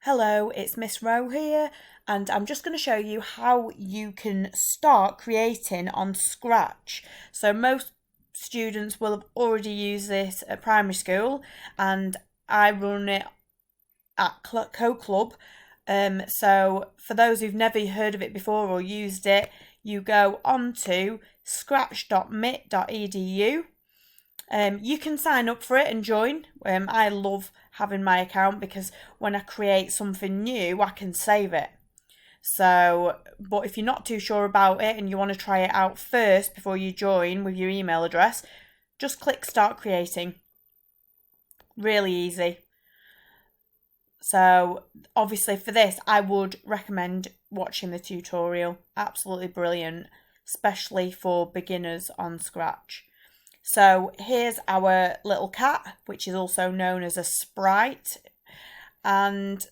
Hello, it's Miss Rowe here, and I'm just going to show you how you can start creating on Scratch. So most students will have already used this at primary school, and I run it at Co-Club. So for those who've never heard of it before or used it, you go on to scratch.mit.edu. You can sign up for it and join. I love having my account because when I create something new, I can save it. So, but if you're not too sure about it and you want to try it out first before you join with your email address, just click Start Creating. Really easy. So, obviously for this, I would recommend watching the tutorial. Absolutely brilliant, especially for beginners on Scratch. So here's our little cat, which is also known as a sprite. And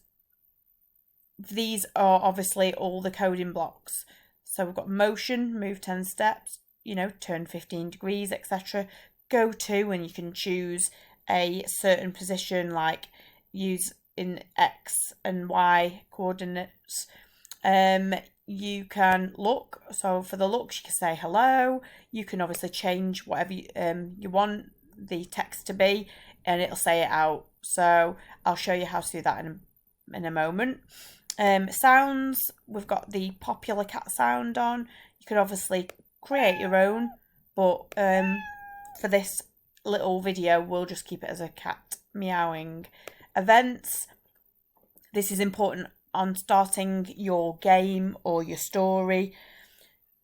these are obviously all the coding blocks. So we've got motion, move 10 steps, turn 15 degrees, etc. Go to, and you can choose a certain position, like use in X and Y coordinates. You can look, so for the looks you can say hello. You can obviously change whatever you want the text to be, and it'll say it out. So I'll show you how to do that in a moment. Sounds, we've got the popular cat sound on. You could obviously create your own, but for this little video we'll just keep it as a cat meowing. Events, this is important on starting your game or your story.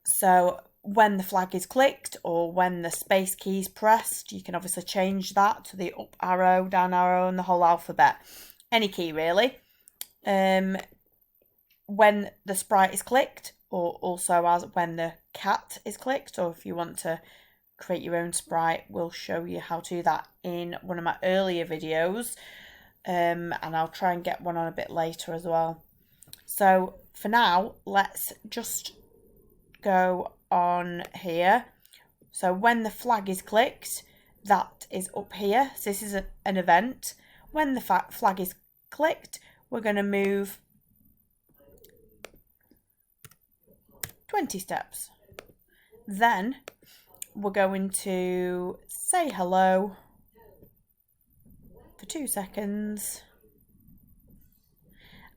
So when the flag is clicked or when the space key is pressed, you can obviously change that to the up arrow, down arrow, and the whole alphabet. Any key really. When the sprite is clicked, or also as when the cat is clicked, or if you want to create your own sprite, we'll show you how to do that in one of my earlier videos. And I'll try and get one on a bit later as well. So for now, let's just go on here. So when the flag is clicked, that is up here. So this is an event. When the flag is clicked, we're going to move 20 steps. Then we're going to say hello for 2 seconds,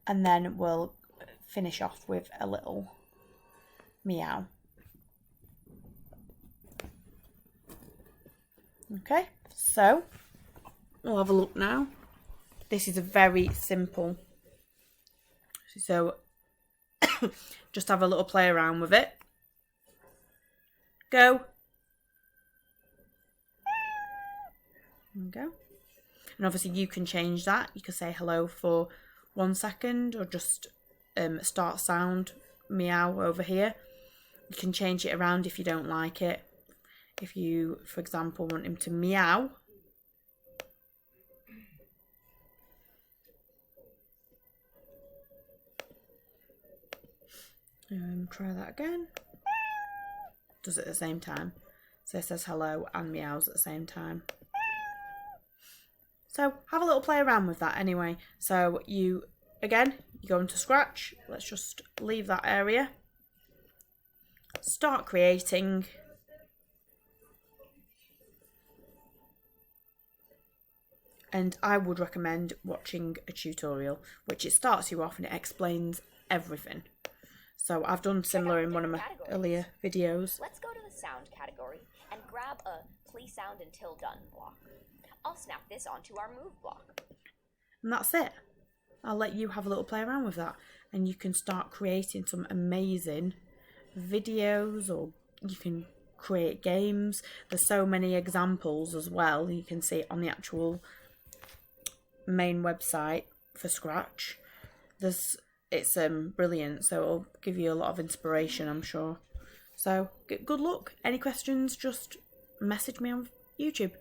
and then we'll finish off with a little meow. Okay, so we'll have a look now. This is a very simple, so just have a little play around with it. Go. There we go. And obviously you can change that. You can say hello for 1 second, or just start sound meow over here. You can change it around if you don't like it. If you, for example, want him to meow, try that again. Does it at the same time. So it says hello and meows at the same time. So have a little play around with that anyway. So you go into Scratch. Let's just leave that area. Start creating. And I would recommend watching a tutorial, which it starts you off and it explains everything. So I've done similar in one of my earlier videos. Let's go to the sound category and grab a please sound until done block. I'll snap this onto our move block. And that's it. I'll let you have a little play around with that, and you can start creating some amazing videos, or you can create games. There's so many examples as well. You can see it on the actual main website for Scratch. It's brilliant, so it'll give you a lot of inspiration, I'm sure. So good luck. Any questions, just message me on YouTube.